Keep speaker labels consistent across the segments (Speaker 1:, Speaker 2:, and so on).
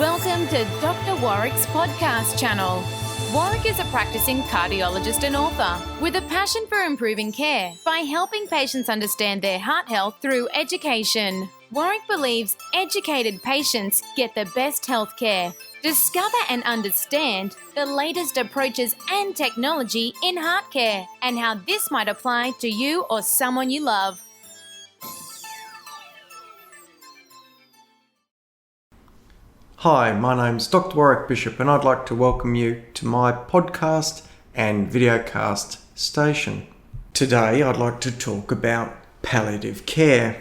Speaker 1: Welcome to Doctor Warrick's podcast channel. Warrick is a practicing cardiologist and author with a passion for improving care by helping patients understand their heart health through education. Warrick believes educated patients get the best health care. Discover and understand the latest approaches and technology in heart care and how this might apply to you or someone you love.
Speaker 2: Hi, my name's Doctor Warrick Bishop and I'd like to welcome you to my podcast and videocast station. Today I'd like to talk about palliative care.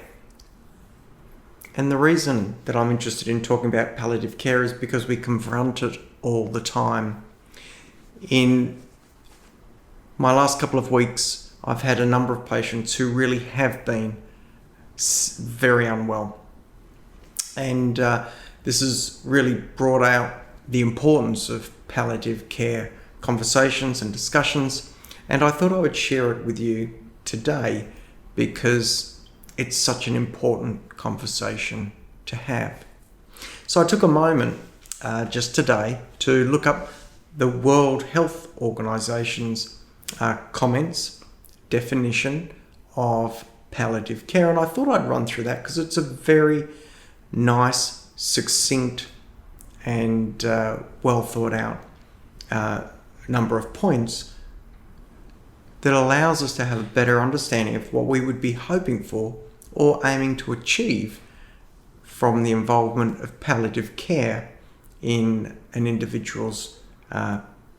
Speaker 2: And the reason that I'm interested in talking about palliative care is because we confront it all the time. In my last couple of weeks, I've had a number of patients who really have been very unwell. And this has really brought out the importance of palliative care conversations and discussions, and I thought I would share it with you today because it's such an important conversation to have. So I took a moment just today to look up the World Health Organization's comments, definition of palliative care, and I thought I'd run through that because it's a very nice, succinct and well thought out number of points that allows us to have a better understanding of what we would be hoping for or aiming to achieve from the involvement of palliative care in an individual's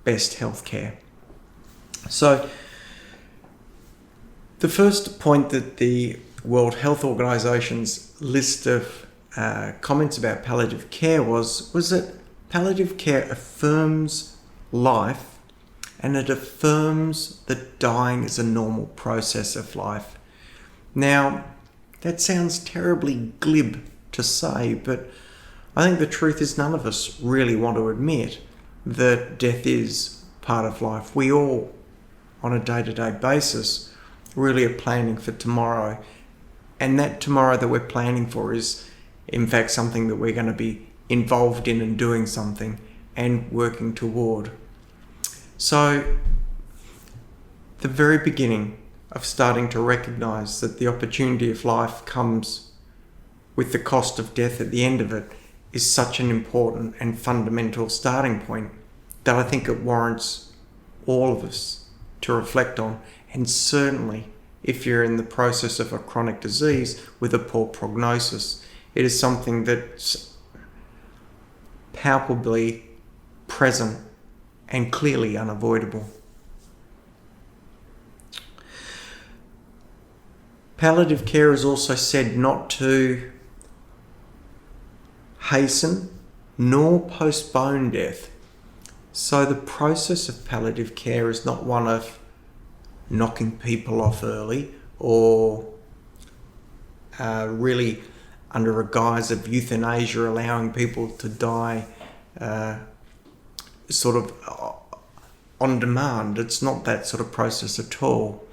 Speaker 2: best health care. So the first point that the World Health Organization's list of comments about palliative care was that palliative care affirms life and it affirms that dying is a normal process of life. Now, that sounds terribly glib to say, but I think the truth is none of us really want to admit that death is part of life. We all, on a day-to-day basis, really are planning for tomorrow, and that tomorrow that we're planning for is in fact something that we're going to be involved in and doing something and working toward. So the very beginning of starting to recognize that the opportunity of life comes with the cost of death at the end of it is such an important and fundamental starting point that I think it warrants all of us to reflect on. And certainly if you're in the process of a chronic disease with a poor prognosis, it is something that's palpably present and clearly unavoidable. Palliative care is also said not to hasten nor postpone death. So the process of palliative care is not one of knocking people off early or really under a guise of euthanasia, allowing people to die sort of on demand. It's not that sort of process at all.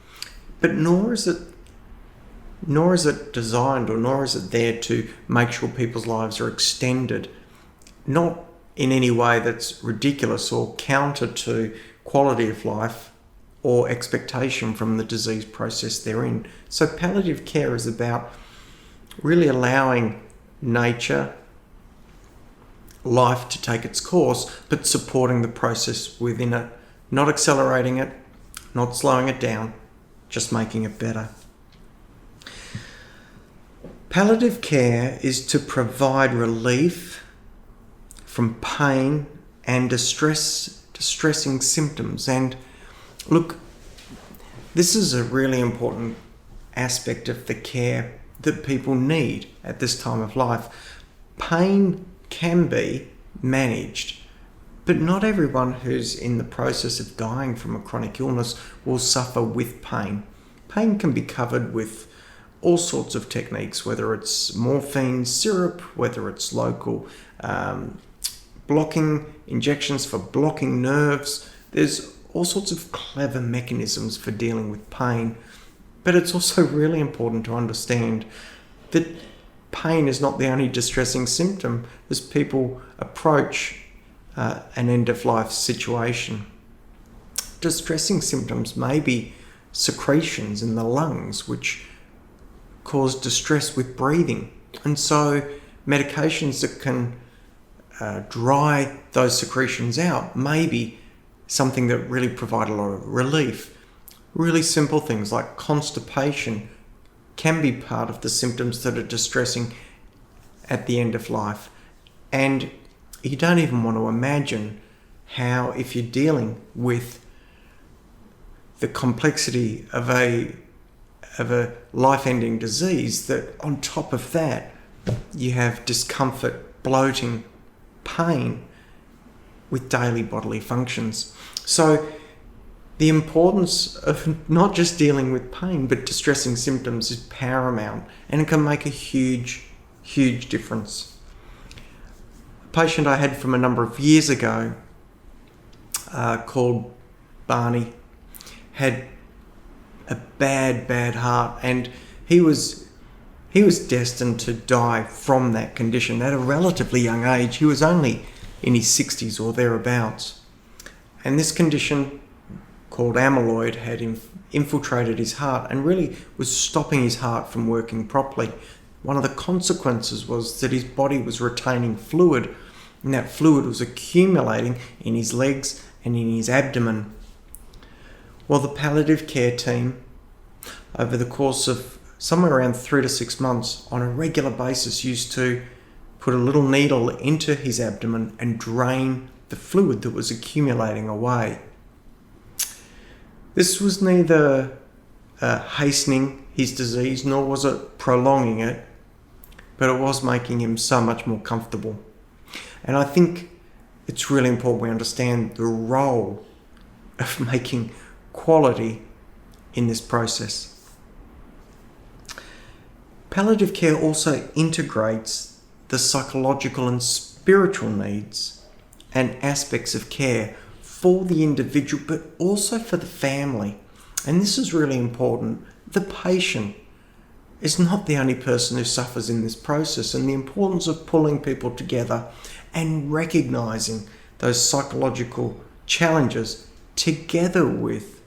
Speaker 2: But nor is it designed, or nor is it there to make sure people's lives are extended, not in any way that's ridiculous or counter to quality of life or expectation from the disease process they're in. So palliative care is about really allowing nature, life to take its course, but supporting the process within it, not accelerating it, not slowing it down, just making it better. Palliative care is to provide relief from pain and distressing symptoms. And look, this is a really important aspect of the care that people need at this time of life. Pain can be managed, but not everyone who's in the process of dying from a chronic illness will suffer with pain. Pain can be covered with all sorts of techniques, whether it's morphine syrup, whether it's local blocking injections for blocking nerves. There's all sorts of clever mechanisms for dealing with pain. But it's also really important to understand that pain is not the only distressing symptom as people approach an end-of-life situation. Distressing symptoms may be secretions in the lungs which cause distress with breathing, and so medications that can dry those secretions out may be something that really provide a lot of relief. Really simple things like constipation can be part of the symptoms that are distressing at the end of life. And you don't even want to imagine how, if you're dealing with the complexity of a life-ending disease, that on top of that you have discomfort, bloating, pain with daily bodily functions. So the importance of not just dealing with pain but distressing symptoms is paramount, and it can make a huge difference. A patient I had from a number of years ago called Barney had a bad heart, and he was destined to die from that condition at a relatively young age. He was only in his 60s or thereabouts, and this condition called amyloid had infiltrated his heart and really was stopping his heart from working properly. One of the consequences was that his body was retaining fluid, and that fluid was accumulating in his legs and in his abdomen. Well, the palliative care team, over the course of somewhere around 3 to 6 months, on a regular basis, used to put a little needle into his abdomen and drain the fluid that was accumulating away. This was neither hastening his disease nor was it prolonging it, but it was making him so much more comfortable. And I think it's really important we understand the role of making quality in this process. Palliative care also integrates the psychological and spiritual needs and aspects of care for the individual, but also for the family. And this is really important. The patient is not the only person who suffers in this process, and the importance of pulling people together and recognizing those psychological challenges together with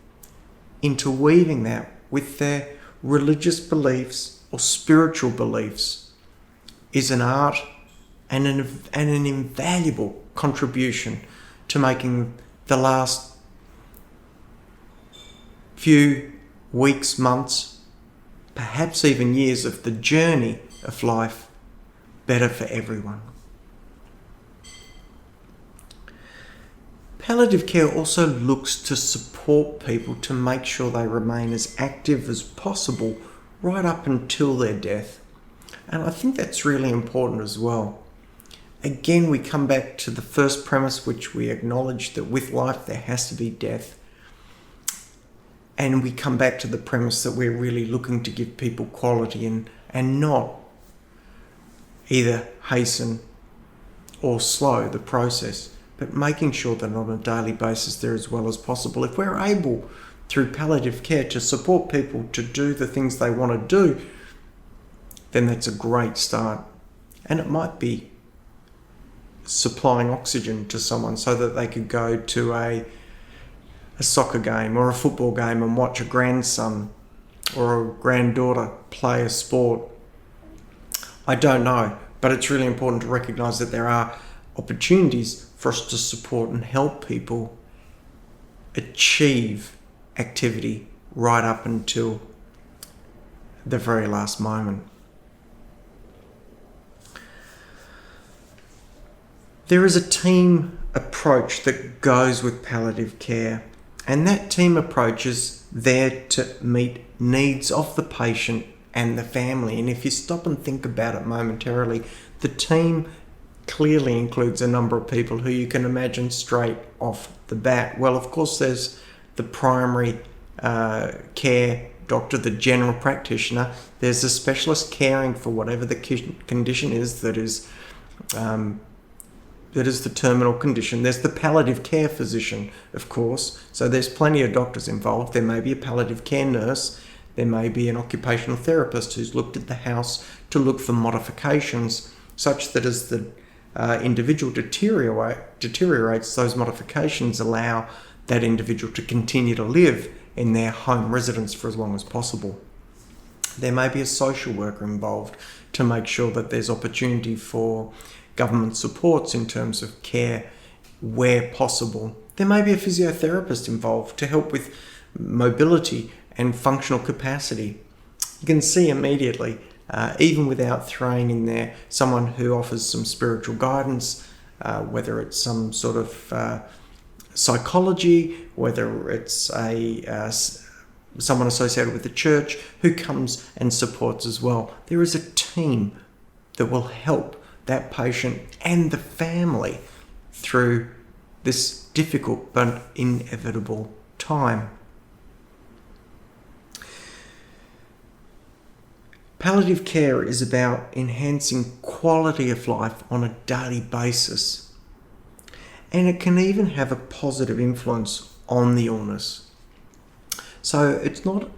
Speaker 2: interweaving that with their religious beliefs or spiritual beliefs is an art and an invaluable contribution to making the last few weeks, months, perhaps even years of the journey of life better for everyone. Palliative care also looks to support people to make sure they remain as active as possible right up until their death. And I think that's really important as well. Again, we come back to the first premise, which we acknowledge that with life there has to be death. And we come back to the premise that we're really looking to give people quality and not either hasten or slow the process, but making sure that on a daily basis they're as well as possible. If we're able, through palliative care, to support people to do the things they want to do, then that's a great start. And it might be supplying oxygen to someone so that they could go to a soccer game or a football game and watch a grandson or a granddaughter play a sport. I don't know, but it's really important to recognise that there are opportunities for us to support and help people achieve activity right up until the very last moment. There is a team approach that goes with palliative care, and that team approach is there to meet needs of the patient and the family. And if you stop and think about it momentarily, the team clearly includes a number of people who you can imagine straight off the bat. Well, of course, there's the primary care doctor, the general practitioner. There's a specialist caring for whatever the condition is that is the terminal condition. There's the palliative care physician, of course. So there's plenty of doctors involved. There may be a palliative care nurse. There may be an occupational therapist who's looked at the house to look for modifications such that as the individual deteriorates, those modifications allow that individual to continue to live in their home residence for as long as possible. There may be a social worker involved to make sure that there's opportunity for government supports in terms of care where possible. There may be a physiotherapist involved to help with mobility and functional capacity. You can see immediately, even without throwing in there someone who offers some spiritual guidance, whether it's some sort of psychology, whether it's someone associated with the church who comes and supports as well. There is a team that will help that patient and the family through this difficult but inevitable time. Palliative care is about enhancing quality of life on a daily basis, and it can even have a positive influence on the illness. So it's not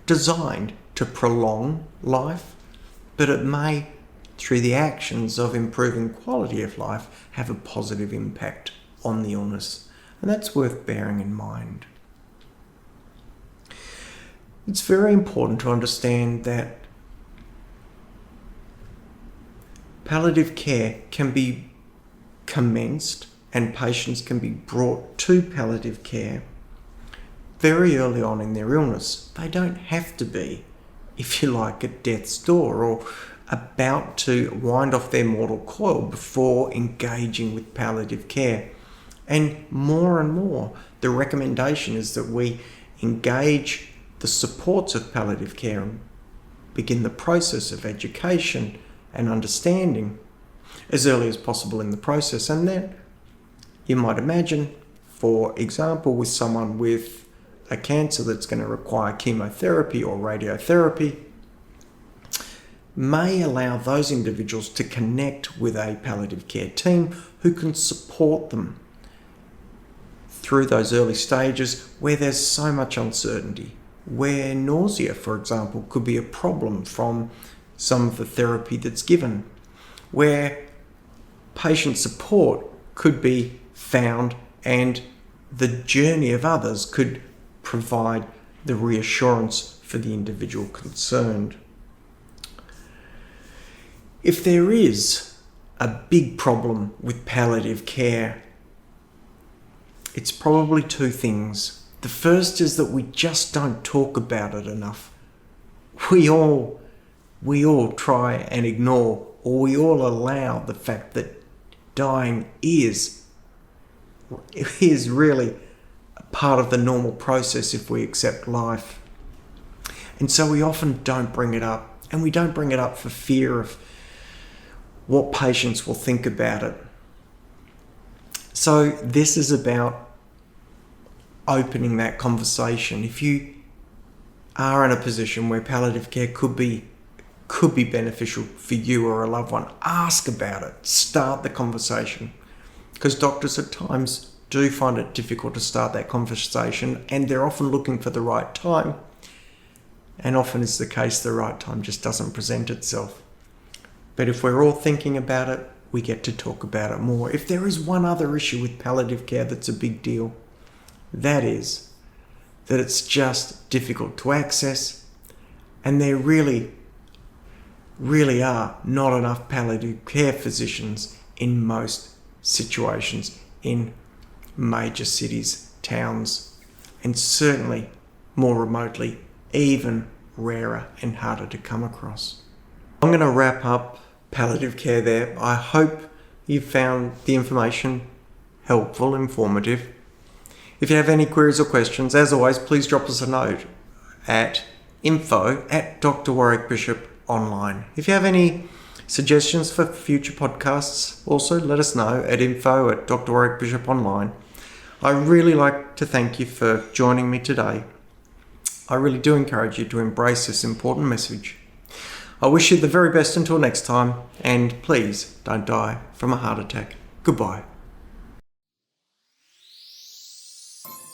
Speaker 2: designed to prolong life, but it may, through the actions of improving quality of life, have a positive impact on the illness. And that's worth bearing in mind. It's very important to understand that palliative care can be commenced and patients can be brought to palliative care very early on in their illness. They don't have to be, if you like, at death's door or about to wind off their mortal coil before engaging with palliative care. And more, the recommendation is that we engage the supports of palliative care and begin the process of education and understanding as early as possible in the process. And then you might imagine, for example, with someone with a cancer that's going to require chemotherapy or radiotherapy, may allow those individuals to connect with a palliative care team who can support them through those early stages where there's so much uncertainty, where nausea, for example, could be a problem from some of the therapy that's given, where patient support could be found and the journey of others could provide the reassurance for the individual concerned. If there is a big problem with palliative care, it's probably two things. The first is that we just don't talk about it enough. We all try and ignore, or we all allow the fact that dying is really part of the normal process if we accept life. And so we often don't bring it up, and we don't bring it up for fear of what patients will think about it. So this is about opening that conversation. If you are in a position where palliative care could be beneficial for you or a loved one, ask about it. Start the conversation. Because doctors at times do find it difficult to start that conversation, and they're often looking for the right time. And often it's the case the right time just doesn't present itself. But if we're all thinking about it, we get to talk about it more. If there is one other issue with palliative care that's a big deal, that is that it's just difficult to access, and there really are not enough palliative care physicians in most situations in major cities, towns, and certainly more remotely, even rarer and harder to come across. I'm going to wrap up palliative care there. I hope you found the information helpful, informative. If you have any queries or questions, as always, please drop us a note at info@Doctor Warrick Bishop online. If you have any suggestions for future podcasts, also let us know at info@Doctor Warrick Bishop online. I really like to thank you for joining me today. I really do encourage you to embrace this important message. I wish you the very best until next time, and please don't die from a heart attack. Goodbye.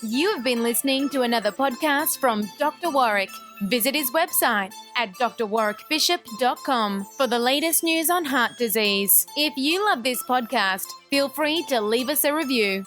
Speaker 1: You have been listening to another podcast from Dr. Warrick. Visit his website at drwarrickbishop.com for the latest news on heart disease. If you love this podcast, feel free to leave us a review.